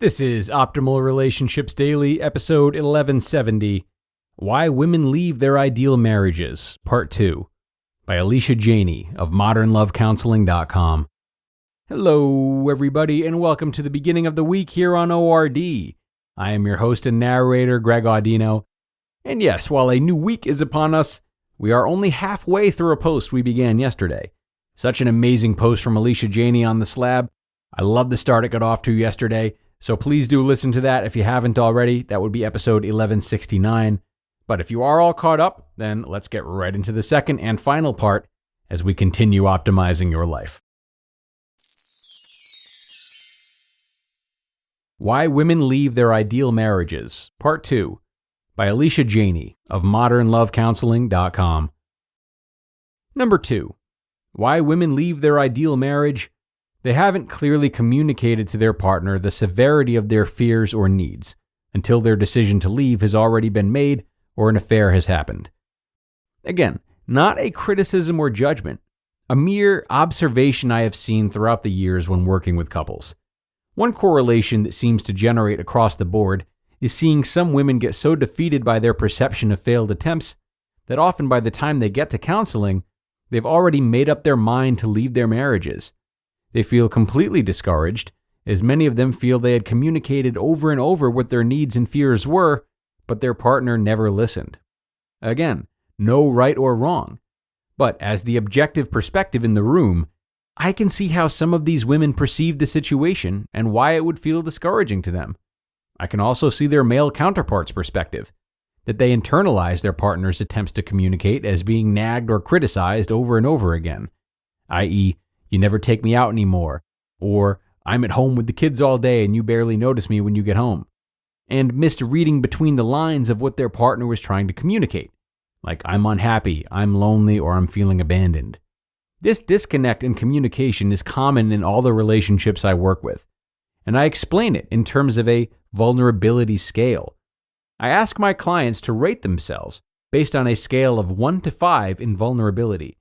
This is Optimal Relationships Daily, episode 1170, Why Women Leave Their Ideal Marriages, Part 2, by Alysha Jeney of modernlovecounseling.com. Hello, everybody, and welcome to the beginning of the week here on ORD. I am your host and narrator, Greg Audino. And yes, while a new week is upon us, we are only halfway through a post we began yesterday. Such an amazing post from Alysha Jeney on the slab. I love the start it got off to yesterday. So please do listen to that if you haven't already. That would be episode 1169. But if you are all caught up, then let's get right into the second and final part as we continue optimizing your life. Why Women Leave Their Ideal Marriages, Part 2, by Alysha Jeney of modernlovecounseling.com. Number 2. Why Women Leave Their Ideal Marriage. They haven't clearly communicated to their partner the severity of their fears or needs until their decision to leave has already been made or an affair has happened. Again, not a criticism or judgment, a mere observation I have seen throughout the years when working with couples. One correlation that seems to generate across the board is seeing some women get so defeated by their perception of failed attempts that often by the time they get to counseling, they've already made up their mind to leave their marriages. They feel completely discouraged, as many of them feel they had communicated over and over what their needs and fears were, but their partner never listened. Again, no right or wrong. But as the objective perspective in the room, I can see how some of these women perceive the situation and why it would feel discouraging to them. I can also see their male counterparts' perspective, that they internalize their partner's attempts to communicate as being nagged or criticized over and over again, i.e., you never take me out anymore, or I'm at home with the kids all day and you barely notice me when you get home, and misreading between the lines of what their partner was trying to communicate, like I'm unhappy, I'm lonely, or I'm feeling abandoned. This disconnect in communication is common in all the relationships I work with, and I explain it in terms of a vulnerability scale. I ask my clients to rate themselves based on a scale of 1 to 5 in vulnerability.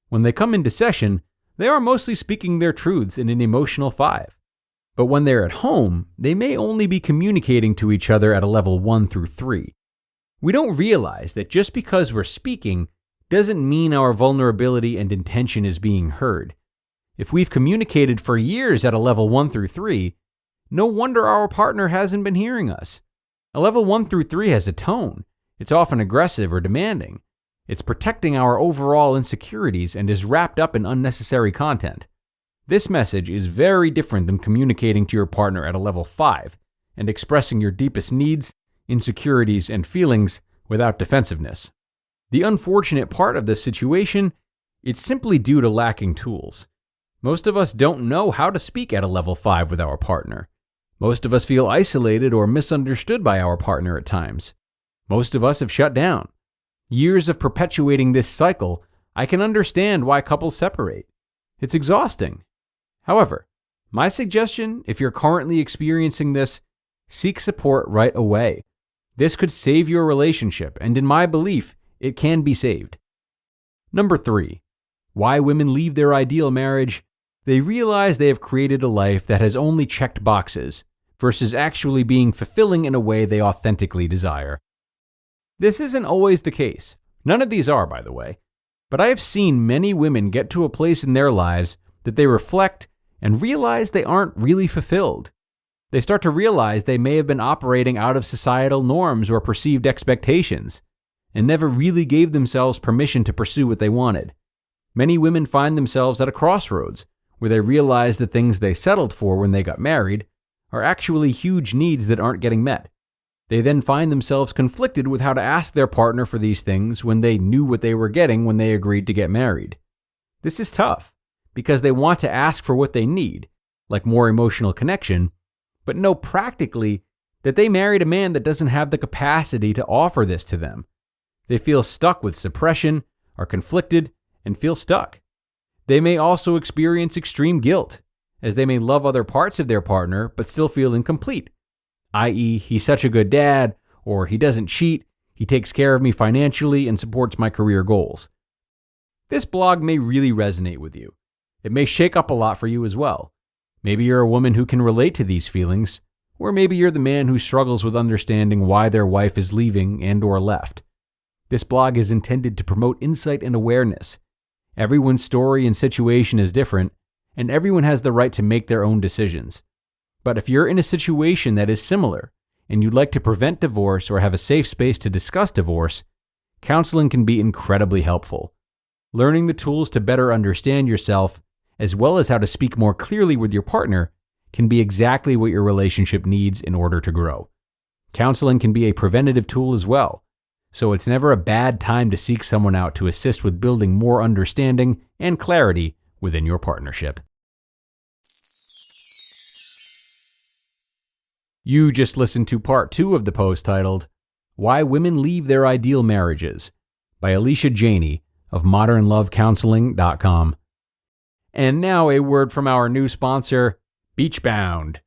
When they come into session, they are mostly speaking their truths in an emotional 5. But when they're at home, they may only be communicating to each other at a level 1 through 3. We don't realize that just because we're speaking doesn't mean our vulnerability and intention is being heard. If we've communicated for years at a level 1 through 3, no wonder our partner hasn't been hearing us. A level 1 through 3 has a tone. It's often aggressive or demanding. It's protecting our overall insecurities and is wrapped up in unnecessary content. This message is very different than communicating to your partner at a level 5 and expressing your deepest needs, insecurities, and feelings without defensiveness. The unfortunate part of this situation, it's simply due to lacking tools. Most of us don't know how to speak at a level 5 with our partner. Most of us feel isolated or misunderstood by our partner at times. Most of us have shut down. Years of perpetuating this cycle, I can understand why couples separate. It's exhausting. However, my suggestion, if you're currently experiencing this, seek support right away. This could save your relationship, and in my belief, it can be saved. Number 3. Why women leave their ideal marriage. They realize they have created a life that has only checked boxes versus actually being fulfilling in a way they authentically desire. This isn't always the case. None of these are, by the way. But I have seen many women get to a place in their lives that they reflect and realize they aren't really fulfilled. They start to realize they may have been operating out of societal norms or perceived expectations, and never really gave themselves permission to pursue what they wanted. Many women find themselves at a crossroads, where they realize the things they settled for when they got married are actually huge needs that aren't getting met. They then find themselves conflicted with how to ask their partner for these things when they knew what they were getting when they agreed to get married. This is tough, because they want to ask for what they need, like more emotional connection, but know practically that they married a man that doesn't have the capacity to offer this to them. They feel stuck with suppression, are conflicted, and feel stuck. They may also experience extreme guilt, as they may love other parts of their partner but still feel incomplete, i.e., he's such a good dad, or he doesn't cheat, he takes care of me financially and supports my career goals. This blog may really resonate with you. It may shake up a lot for you as well. Maybe you're a woman who can relate to these feelings, Or maybe you're the man who struggles with understanding why their wife is leaving and/or left. This blog is intended to promote insight and awareness. Everyone's story and situation is different, and everyone has the right to make their own decisions. But if you're in a situation that is similar, and you'd like to prevent divorce or have a safe space to discuss divorce, counseling can be incredibly helpful. Learning the tools to better understand yourself, as well as how to speak more clearly with your partner, can be exactly what your relationship needs in order to grow. Counseling can be a preventative tool as well, so it's never a bad time to seek someone out to assist with building more understanding and clarity within your partnership. You just listened to part 2 of the post titled, Why Women Leave Their Ideal Marriages by Alysha Jeney of modernlovecounseling.com. And now a word from our new sponsor, BeachBound.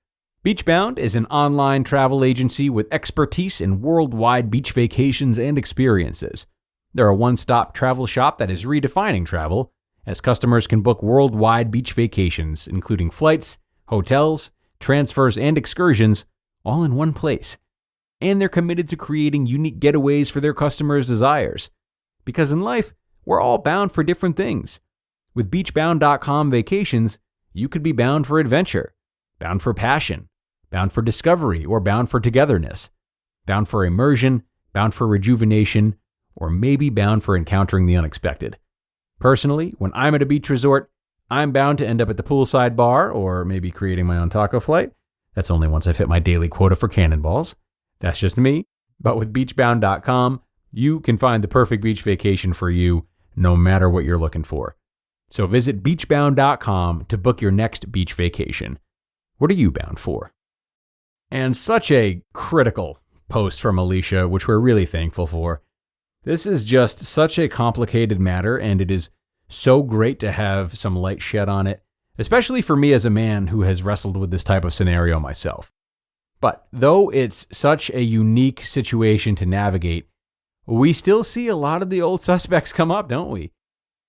BeachBound is an online travel agency with expertise in worldwide beach vacations and experiences. They're a one-stop travel shop that is redefining travel, as customers can book worldwide beach vacations, including flights, hotels, transfers, and excursions, all in one place. And they're committed to creating unique getaways for their customers' desires. Because in life, we're all bound for different things. With BeachBound.com vacations, you could be bound for adventure, bound for passion, bound for discovery, or bound for togetherness, bound for immersion, bound for rejuvenation, or maybe bound for encountering the unexpected. Personally, when I'm at a beach resort, I'm bound to end up at the poolside bar or maybe creating my own taco flight. That's only once I've hit my daily quota for cannonballs. That's just me. But with BeachBound.com, you can find the perfect beach vacation for you no matter what you're looking for. So visit BeachBound.com to book your next beach vacation. What are you bound for? And such a critical post from Alysha, which we're really thankful for. This is just such a complicated matter, and it is so great to have some light shed on it, especially for me as a man who has wrestled with this type of scenario myself. But though it's such a unique situation to navigate, we still see a lot of the old suspects come up, don't we?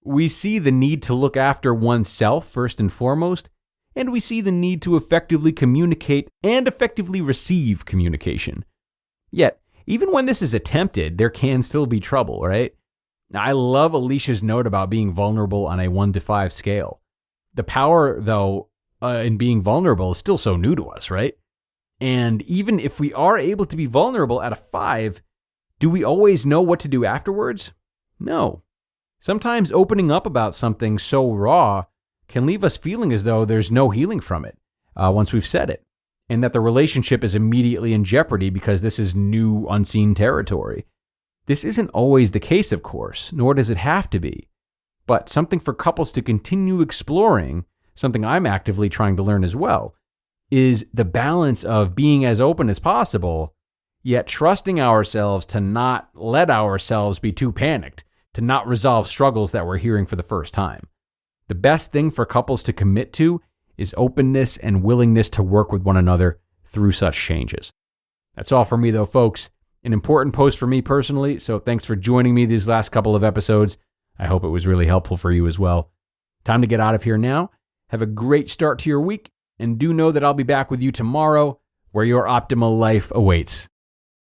We see the need to look after oneself first and foremost, and we see the need to effectively communicate and effectively receive communication. Yet, even when this is attempted, there can still be trouble, right? I love Alysha's note about being vulnerable on a 1 to 5 scale. The power, though, in being vulnerable is still so new to us, right? And even if we are able to be vulnerable at a 5, do we always know what to do afterwards? No. Sometimes opening up about something so raw can leave us feeling as though there's no healing from it once we've said it, and that the relationship is immediately in jeopardy because this is new, unseen territory. This isn't always the case, of course, nor does it have to be, but something for couples to continue exploring, something I'm actively trying to learn as well, is the balance of being as open as possible, yet trusting ourselves to not let ourselves be too panicked, to not resolve struggles that we're hearing for the first time. The best thing for couples to commit to is openness and willingness to work with one another through such changes. That's all for me, though, folks. An important post for me personally, so thanks for joining me these last couple of episodes. I hope it was really helpful for you as well. Time to get out of here now. Have a great start to your week, and do know that I'll be back with you tomorrow where your optimal life awaits.